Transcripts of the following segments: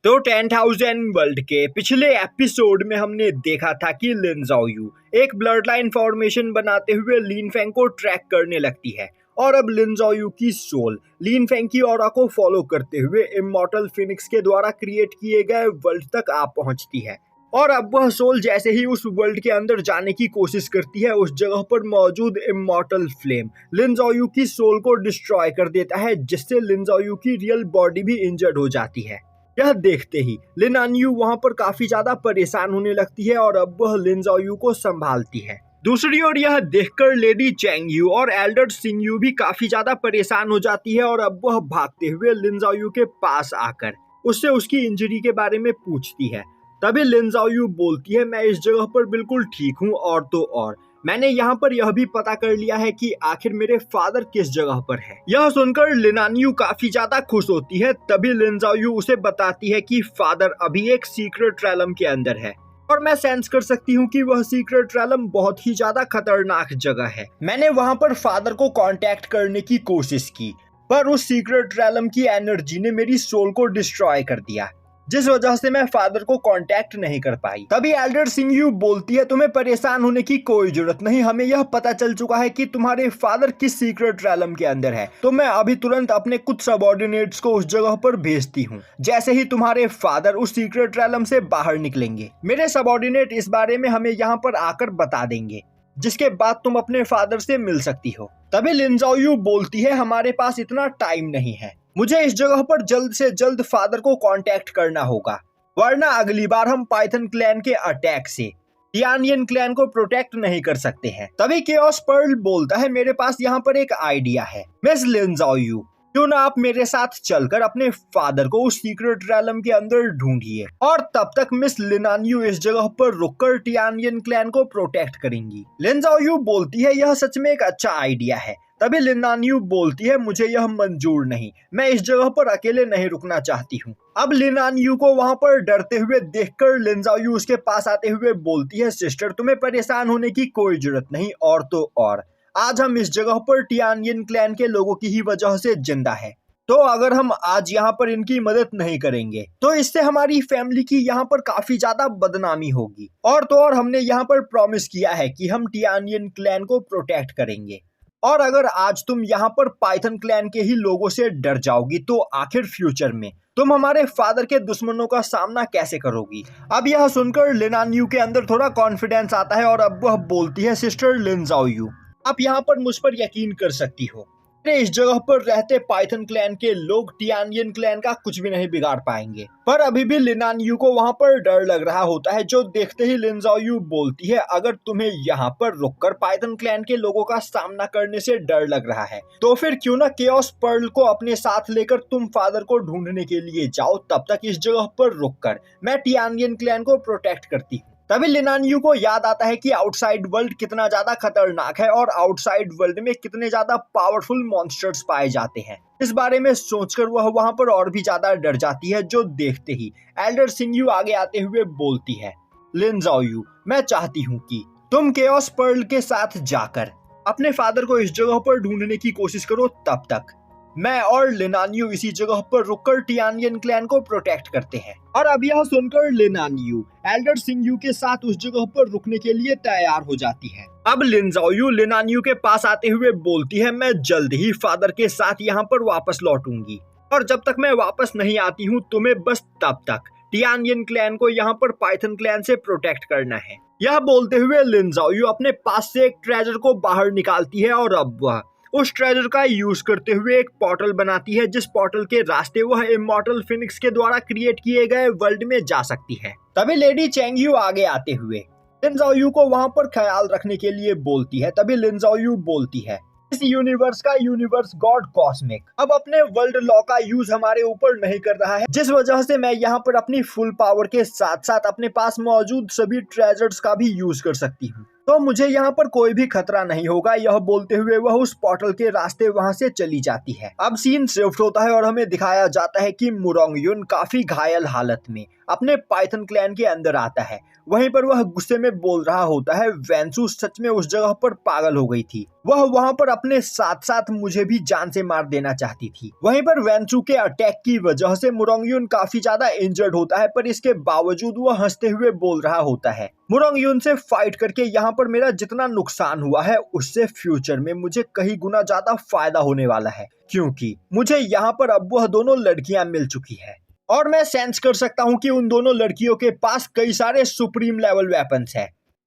तो 10,000 वर्ल्ड के पिछले एपिसोड में हमने देखा था कि लिन ज़ाओयू एक ब्लड लाइन फॉर्मेशन बनाते हुए लिन फेंग को ट्रैक करने लगती है और अब लिन ज़ाओयू की सोल लिन फेंग की ऑरा को फॉलो करते हुए इमॉर्टल फिनिक्स के द्वारा क्रिएट किए गए वर्ल्ड तक आ पहुंचती है। और अब वह सोल जैसे ही उस वर्ल्ड के अंदर जाने की कोशिश करती है, उस जगह पर मौजूद इमॉर्टल फ्लेम लिन ज़ाओयू की सोल को डिस्ट्रॉय कर देता है, जिससे लिन ज़ाओयू की रियल बॉडी भी इंजर्ड हो जाती है। यह देखते ही लिन आनयू वहां पर काफी ज्यादा परेशान होने लगती है और अब वह लिन ज़ाओयू को संभालती है। दूसरी ओर यह देखकर लेडी चैंग यू और एल्डर सिंग यू भी काफी ज्यादा परेशान हो जाती है और अब वह भागते हुए लिन ज़ाओयू के पास आकर उससे उसकी इंजरी के बारे में पूछती है। तभी लिन ज़ाओयू बोलती है, मैं इस जगह पर बिल्कुल ठीक हूँ और तो और मैंने यहाँ पर यह भी पता कर लिया है कि आखिर मेरे फादर किस जगह पर है। यह सुनकर लिन आनयू काफी ज्यादा खुश होती है। तभी लिन ज़ाओयू उसे बताती है कि फादर अभी एक सीक्रेट रैलम के अंदर है और मैं सेंस कर सकती हूँ कि वह सीक्रेट रैलम बहुत ही ज्यादा खतरनाक जगह है। मैंने वहाँ पर फादर को कांटेक्ट करने की कोशिश की, पर उस सीक्रेट रैलम की एनर्जी ने मेरी सोल को डिस्ट्रॉय कर दिया, जिस वजह से मैं फादर को कांटेक्ट नहीं कर पाई। तभी एल्डर सिंग यू बोलती है, तुम्हें परेशान होने की कोई जरूरत नहीं, हमें यह पता चल चुका है कि तुम्हारे फादर किस सीक्रेट रैलम के अंदर है, तो मैं अभी तुरंत अपने कुछ सबऑर्डिनेट्स को उस जगह पर भेजती हूँ। जैसे ही तुम्हारे फादर उस सीक्रेट रैलम से बाहर निकलेंगे, मेरे सबऑर्डिनेट इस बारे में हमें यहाँ पर आकर बता देंगे, जिसके बाद तुम अपने फादर से मिल सकती हो। तभी लिन ज़ाओयू बोलती है, हमारे पास इतना टाइम नहीं है, मुझे इस जगह पर जल्द से जल्द फादर को कांटेक्ट करना होगा, वरना अगली बार हम पाइथन क्लैन के अटैक से टियानियन क्लैन को प्रोटेक्ट नहीं कर सकते हैं। तभी केओस पर्ल बोलता है, मेरे पास यहाँ पर एक आइडिया है मिस लिन ज़ाओयू, क्यों ना आप मेरे साथ चलकर अपने फादर को उस सीक्रेट रैलम के अंदर ढूंढिए और तब तक मिस लिन आनयू इस जगह पर रुककर टियानियन क्लैन को प्रोटेक्ट करेंगी। लिन ज़ाओयू बोलती है, यह सच में एक अच्छा आइडिया है। तभी लिन आनयू बोलती है, मुझे यह मंजूर नहीं, मैं इस जगह पर अकेले नहीं रुकना चाहती हूँ। अब लिन आनयू को वहाँ पर डरते हुए देखकर लिन ज़ाओयू उसके पास आते हुए बोलती है, सिस्टर तुम्हें परेशान होने की कोई जरूरत नहीं, और तो और आज हम इस जगह पर टियानियन क्लैन के लोगों की ही वजह से जिंदा है, तो अगर हम आज यहाँ पर इनकी मदद नहीं करेंगे तो इससे हमारी फैमिली की यहाँ पर काफी ज्यादा बदनामी होगी, और तो और हमने यहाँ पर प्रॉमिस किया है कि हम टियानियन क्लैन को प्रोटेक्ट करेंगे, और अगर आज तुम यहाँ पर पाइथन क्लैन के ही लोगों से डर जाओगी तो आखिर फ्यूचर में तुम हमारे फादर के दुश्मनों का सामना कैसे करोगी। अब यह सुनकर लिन आनयू के अंदर थोड़ा कॉन्फिडेंस आता है और अब वह बोलती है, सिस्टर लिन ज़ाओयू आप यहाँ पर मुझ पर यकीन कर सकती हो, इस जगह पर रहते पाइथन क्लैन के लोग टियानियन क्लैन का कुछ भी नहीं बिगाड़ पाएंगे। पर अभी भी लिन आनयू को वहाँ पर डर लग रहा होता है, जो देखते ही लिन ज़ाओयू बोलती है, अगर तुम्हें यहाँ पर रुककर पाइथन क्लैन के लोगों का सामना करने से डर लग रहा है तो फिर क्यों ना केओस पर्ल को अपने साथ लेकर तुम फादर को ढूंढने के लिए जाओ, तब तक इस जगह पर रुककर मैं टियानियन क्लैन को प्रोटेक्ट करती हूँ। तभी लिन आनयू को याद आता है कि आउटसाइड वर्ल्ड कितना ज्यादा खतरनाक है और आउटसाइड वर्ल्ड में कितने ज्यादा पावरफुल मॉन्स्टर्स पाए जाते हैं। इस बारे में सोचकर वह वहां पर और भी ज्यादा डर जाती है, जो देखते ही एल्डर सिंग यू आगे आते हुए बोलती है, लिन ज़ाओयू मैं चाहती हूँ कि तुम केओस पर्ल के साथ जाकर अपने फादर को इस जगह पर ढूंढने की कोशिश करो, तब तक मैं और लिन आनयू इसी जगह पर रुककर टियानियन क्लैन को प्रोटेक्ट करते हैं। और अब यह सुनकर लिन आनयू एल्डर सिंग यू के साथ उस जगह पर रुकने के लिए तैयार हो जाती है। अब लिन ज़ाओयू लिन आनयू के पास आते हुए बोलती है, मैं जल्द ही फादर के साथ यहाँ पर वापस लौटूंगी, और जब तक मैं वापस नहीं आती हूँ तुम्हें बस तब तक टियानियन क्लैन को यहाँ पर पाइथन क्लैन से प्रोटेक्ट करना है। यह बोलते हुए लिन ज़ाओयू अपने पास से एक ट्रेजर को बाहर निकालती है और अब वह उस ट्रेजर का यूज करते हुए एक पोर्टल बनाती है, जिस पोर्टल के रास्ते वह इमॉर्टल फिनिक्स के द्वारा क्रिएट किए गए वर्ल्ड में जा सकती है। तभी लेडी चैंग यू आगे आते हुए लिन ज़ाओयू को वहां पर ख्याल रखने के लिए बोलती है। तभी लिन ज़ाओयू बोलती है, इस यूनिवर्स का यूनिवर्स गॉड कॉस्मिक अब अपने वर्ल्ड लॉ का यूज हमारे ऊपर नहीं कर रहा है, जिस वजह से मैं यहाँ पर अपनी फुल पावर के साथ साथ अपने पास मौजूद सभी ट्रेजर्स का भी यूज कर सकती हूँ। तो मुझे यहाँ पर कोई भी खतरा नहीं होगा, यह बोलते हुए वह उस पोर्टल के रास्ते वहां से चली जाती है। अब सीन शिफ्ट होता है और हमें दिखाया जाता है कि मुरोंग युन काफी घायल हालत में अपने पाइथन क्लैन के अंदर आता है। वहीं पर वह गुस्से में बोल रहा होता है वेंसू सच में उस जगह पर पागल हो गई थी, वह वहां पर अपने साथ साथ मुझे भी जान से मार देना चाहती थी। वहीं पर वेंसू के अटैक की वजह से मुरोंग युन काफी ज्यादा इंजर्ड होता है, पर इसके बावजूद वह हंसते हुए बोल रहा होता है मुरोंग युन से फाइट करके यहाँ पर मेरा जितना नुकसान हुआ है उससे फ्यूचर में मुझे कहीं गुना ज्यादा फायदा होने वाला है, क्योंकि मुझे यहाँ पर अब वह दोनों लड़कियां मिल चुकी है और मैं सेंस कर सकता हूँ कि उन दोनों लड़कियों के पास कई सारे सुप्रीम लेवल वेपन्स है।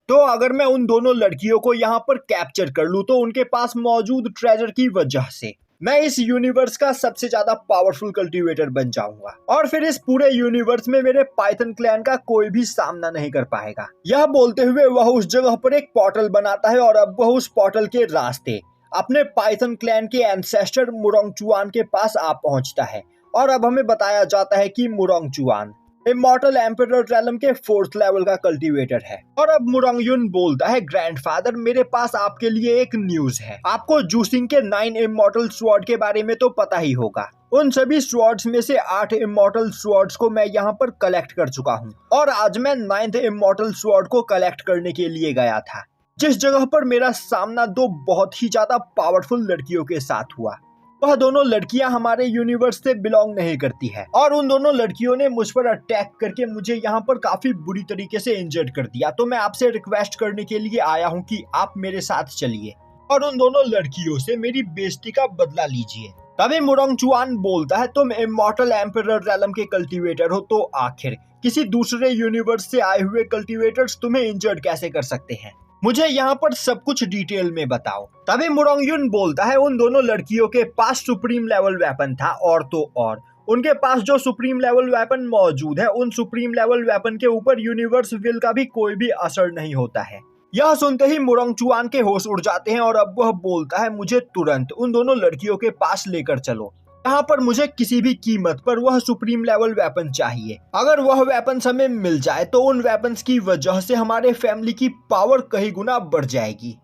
तो अगर मैं उन दोनों लड़कियों को यहाँ पर कैप्चर कर लूँ तो उनके पास मौजूद ट्रेजर की वजह से मैं इस यूनिवर्स का सबसे ज्यादा पावरफुल कल्टीवेटर बन जाऊंगा और फिर इस पूरे यूनिवर्स में मेरे पाइथन क्लैन का कोई भी सामना नहीं कर पाएगा। यह बोलते हुए वह उस जगह पर एक पोर्टल बनाता है और अब वह उस पोर्टल के रास्ते अपने पाइथन क्लैन के एंसेस्टर मुरोंग चुआन के पास आ पहुंचता है और अब हमें बताया जाता है कि मुरोंग चुआन इमॉर्टल एम्परर ट्रेलम के 4th लेवल का कल्टीवेटर है। और अब मुरोंग युन बोलता है ग्रैंडफादर मेरे पास आपके लिए एक न्यूज है, आपको जूसिंग के 9 इमॉर्टल स्वॉर्ड के बारे में तो पता ही होगा। उन सभी स्वॉर्ड्स में से 8 इमॉर्टल स्वॉर्ड्स को मैं यहाँ पर कलेक्ट कर चुका हूँ और आज मैं 9th इमॉर्टल स्वॉर्ड को कलेक्ट करने के लिए गया था, जिस जगह पर मेरा सामना 2 बहुत ही ज्यादा पावरफुल लड़कियों के साथ हुआ। वह दोनों लड़कियां हमारे यूनिवर्स से बिलोंग नहीं करती है और उन दोनों लड़कियों ने मुझ पर अटैक करके मुझे यहाँ पर काफी बुरी तरीके से इंजर्ड कर दिया। तो मैं आपसे रिक्वेस्ट करने के लिए आया हूँ कि आप मेरे साथ चलिए और उन दोनों लड़कियों से मेरी बेइज्जती का बदला लीजिए। तभी मुरोंग चुआन बोलता है तुम इमॉर्टल एम्परर रेलम के कल्टीवेटर हो, तो आखिर किसी दूसरे यूनिवर्स से आए हुए कल्टीवेटर्स तुम्हें इंजर्ड कैसे कर सकते हैं, मुझे यहाँ पर सब कुछ डिटेल में बताओ। तभी मुरोंग युन बोलता है उन दोनों लड़कियों के पास सुप्रीम लेवल वेपन था और तो और उनके पास जो सुप्रीम लेवल वेपन मौजूद है उन सुप्रीम लेवल वेपन के ऊपर यूनिवर्स विल का भी कोई भी असर नहीं होता है। यह सुनते ही मुरोंग चुआन के होश उड़ जाते हैं और अब वह बोलता है मुझे तुरंत उन दोनों लड़कियों के पास लेकर चलो, यहाँ पर मुझे किसी भी कीमत पर वह सुप्रीम लेवल वेपन चाहिए। अगर वह वेपन हमें मिल जाए तो उन वेपन्स की वजह से हमारे फैमिली की पावर कई गुना बढ़ जाएगी।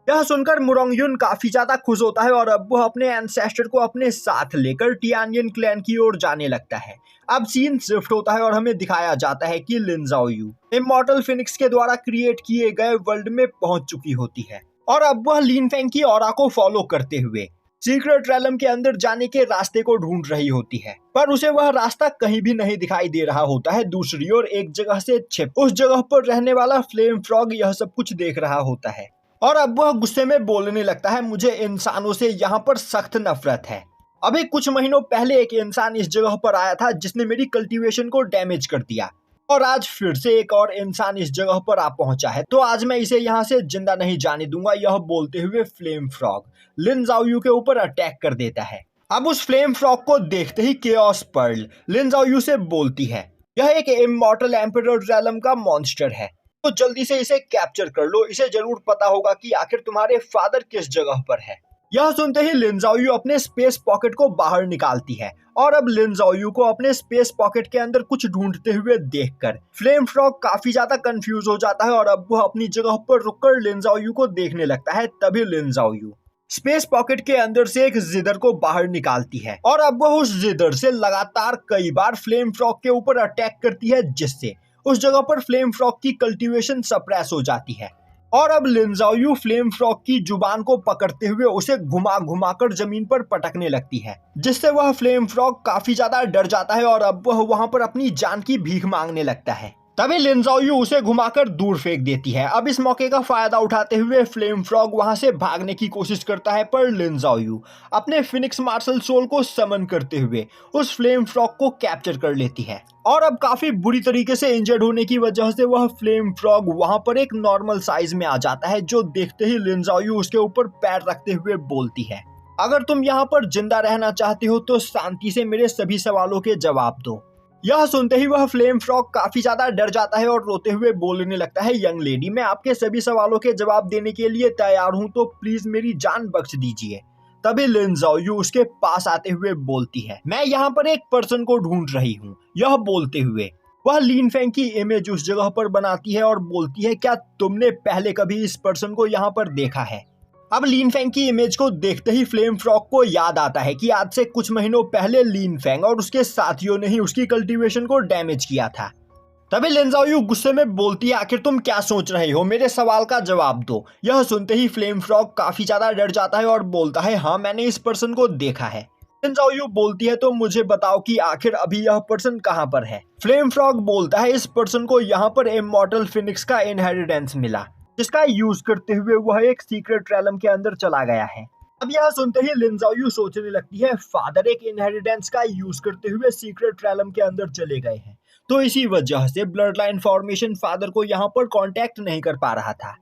यह सुनकर मुरोंग युन काफी ज्यादा खुश होता है और अब वह अपने एंसेस्टर को अपने साथ लेकर टियानयन क्लैन की ओर जाने लगता है। अब सीन शिफ्ट होता है और हमें दिखाया जाता है कि लिन ज़ाओयू इमॉर्टल फिनिक्स के द्वारा क्रिएट किए गए वर्ल्ड में पहुंच चुकी होती है और अब वह लिन फेंग की ऑरा को फॉलो करते हुए सीक्रेट रेलम के अंदर जाने के रास्ते को ढूंढ रही होती है, पर उसे वह रास्ता कहीं भी नहीं दिखाई दे रहा होता है। दूसरी ओर एक जगह से छिप उस जगह पर रहने वाला फ्लेम फ्रॉग यह सब कुछ देख रहा होता है और अब वह गुस्से में बोलने लगता है मुझे इंसानों से यहाँ पर सख्त नफरत है। अभी कुछ महीनों पहले एक इंसान इस जगह पर आया था जिसने मेरी कल्टीवेशन को डैमेज कर दिया और आज फिर से एक और इंसान इस जगह पर आ पहुंचा है, तो आज मैं इसे यहाँ से जिंदा नहीं जाने दूंगा। यह बोलते हुए फ्लेम फ्रॉग लिन ज़ाओयू के ऊपर अटैक कर देता है। अब उस फ्लेम फ्रॉग को देखते ही केओस पर्ल लिन ज़ाओयू से बोलती है यह एक इमॉर्टल एम्परर रेलम का मॉन्स्टर है, तो जल्दी से इसे कैप्चर कर लो, इसे जरूर पता होगा कि आखिर तुम्हारे फादर किस जगह पर है। यह सुनते ही लिन ज़ाओयू अपने स्पेस पॉकेट को बाहर निकालती है और अब लिन ज़ाओयू को अपने स्पेस पॉकेट के अंदर कुछ ढूंढते हुए देखकर फ्लेम फ्रॉग काफी ज्यादा कंफ्यूज हो जाता है और अब वह अपनी जगह पर रुककर लिन ज़ाओयू को देखने लगता है। तभी लिन ज़ाओयू स्पेस पॉकेट के अंदर से एक जिदर को बाहर निकालती है और अब वह उस जिदर से लगातार कई बार फ्लेम फ्रॉग के ऊपर अटैक करती है, जिससे उस जगह पर फ्लेम फ्रॉग की कल्टीवेशन सप्रेस हो जाती है और अब लिन ज़ाओयू फ्लेम फ्रॉग की जुबान को पकड़ते हुए उसे घुमा घुमाकर जमीन पर पटकने लगती है, जिससे वह फ्लेम फ्रॉग काफी ज्यादा डर जाता है और अब वह वहां पर अपनी जान की भीख मांगने लगता है। तभी लिन ज़ाओयू उसे घुमाकर दूर फेंक देती है। अब इस मौके का फायदा उठाते हुए फ्लेम फ्रॉग वहां से भागने की कोशिश करता है, पर लिन ज़ाओयू अपने फिनिक्स मार्शल सोल को समन करते हुए उस फ्लेम फ्रॉग को कैप्चर कर लेती है और अब काफी बुरी तरीके से इंजर्ड होने की वजह से वह फ्लेम फ्रॉग वहां पर एक नॉर्मल साइज में आ जाता है, जो देखते ही लिन ज़ाओयू उसके ऊपर पैर रखते हुए बोलती है अगर तुम यहाँ पर जिंदा रहना चाहते हो तो शांति से मेरे सभी सवालों के जवाब दो। यह सुनते ही वह फ्लेम फ्रॉग काफी ज्यादा डर जाता है और रोते हुए बोलने लगता है यंग लेडी मैं आपके सभी सवालों के जवाब देने के लिए तैयार हूँ, तो प्लीज मेरी जान बख्श दीजिए। तभी लिन ज़ाओयू उसके पास आते हुए बोलती है मैं यहाँ पर एक पर्सन को ढूंढ रही हूँ। यह बोलते हुए वह लिन फेंग की इमेज उस जगह पर बनाती है और बोलती है, क्या तुमने पहले कभी इस पर्सन को यहाँ पर देखा है? अब लिन फेंग की इमेज को देखते ही फ्लेम फ्रॉग को याद आता है कि आज से कुछ महीनों पहले लिन फेंग और उसके साथियों ने ही उसकी कल्टीवेशन को डैमेज किया था। तभी लिन ज़ाओयू गुस्से में बोलती है, आखिर तुम क्या सोच रहे हो, मेरे सवाल का जवाब दो। यह सुनते ही फ्लेम फ्रॉग काफी ज्यादा डर जाता है और बोलता है, हाँ मैंने इस पर्सन को देखा है। लिन ज़ाओयू बोलती है, तो मुझे बताओ कि आखिर अभी यह पर्सन कहाँ पर है। फ्लेम फ्रॉग बोलता है, इस पर्सन को यहाँ पर इमॉर्टल फिनिक्स का इनहेरिटेंस मिला, जिसका यूज करते हुए वह एक सीक्रेट रैलम के अंदर चला गया है। अब यह सुनते ही लिन ज़ाओयू सोचने लगती है, फादर एक इनहेरिटेंस का यूज करते हुए सीक्रेट रैलम के अंदर चले गए हैं, तो इसी वजह से ब्लड लाइन फॉर्मेशन फादर को यहाँ पर कांटेक्ट नहीं कर पा रहा था।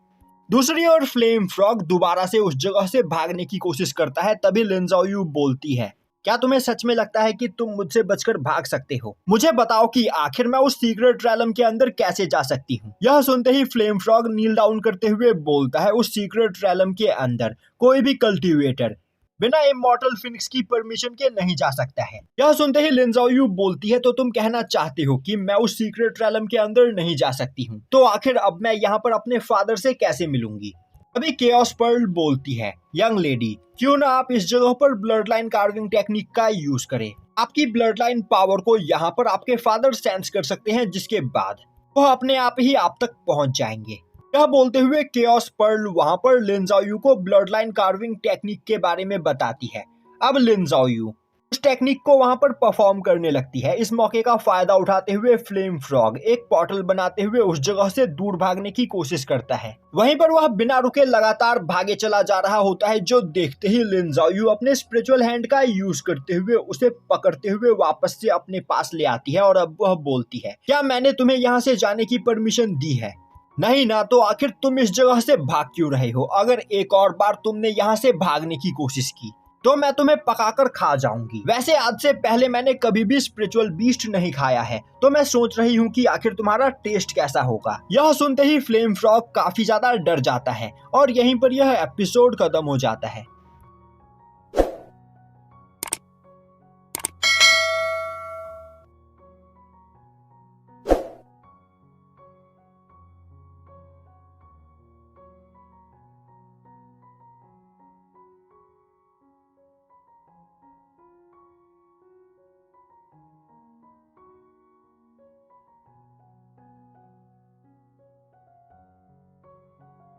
दूसरी ओर फ्लेम फ्रॉग दोबारा से उस जगह से भागने की कोशिश करता है। तभी लिन ज़ाओयू बोलती है, क्या तुम्हें सच में लगता है कि तुम मुझसे बचकर भाग सकते हो? मुझे बताओ कि आखिर मैं उस सीक्रेट रैलम के अंदर कैसे जा सकती हूँ। यह सुनते ही फ्लेम फ्रॉग नील डाउन करते हुए बोलता है, उस सीक्रेट रैलम के अंदर कोई भी कल्टीवेटर बिना इमॉर्टल फिनिक्स की परमिशन के नहीं जा सकता है। यह सुनते ही लिन ज़ाओयू बोलती है, तो तुम कहना चाहते हो कि मैं उस सीक्रेट रैलम के अंदर नहीं जा सकती हूँ, तो आखिर अब मैं यहाँ पर अपने फादर से कैसे मिलूंगी? अभी केओस पर्ल बोलती है, यंग लेडी, क्यों ना आप इस जगह पर ब्लड लाइन कार्विंग टेक्निक का यूज करें। आपकी ब्लड लाइन पावर को यहाँ पर आपके फादर सेंस कर सकते हैं, जिसके बाद वह अपने आप ही आप तक पहुंच जाएंगे। यह बोलते हुए केओस पर्ल वहां पर लिन ज़ाओयू को ब्लड लाइन कार्विंग टेक्निक के बारे में बताती है। अब लिन ज़ाओयू उस टेक्निक को वहां पर परफॉर्म करने लगती है। इस मौके का फायदा उठाते हुए फ्लेम फ्रॉग एक पोर्टल बनाते हुए उस जगह से दूर भागने की कोशिश करता है। वहीं पर वह बिना रुके लगातार भागे चला जा रहा होता है, जो देखते ही लिन ज़ाओयू अपने स्पिरिचुअल हैंड का यूज करते हुए उसे पकड़ते हुए वापस से अपने पास ले आती है। और अब वह बोलती है, क्या मैंने तुम्हें यहाँ से जाने की परमिशन दी है? नहीं ना, तो आखिर तुम इस जगह से भाग क्यों रहे हो? अगर एक और बार तुमने यहाँ से भागने की कोशिश की तो मैं तुम्हें पकाकर खा जाऊंगी। वैसे आज से पहले मैंने कभी भी स्पिरिचुअल बीस्ट नहीं खाया है, तो मैं सोच रही हूँ कि आखिर तुम्हारा टेस्ट कैसा होगा। यह सुनते ही फ्लेम फ्रॉग काफी ज्यादा डर जाता है और यहीं पर यह एपिसोड खत्म हो जाता है।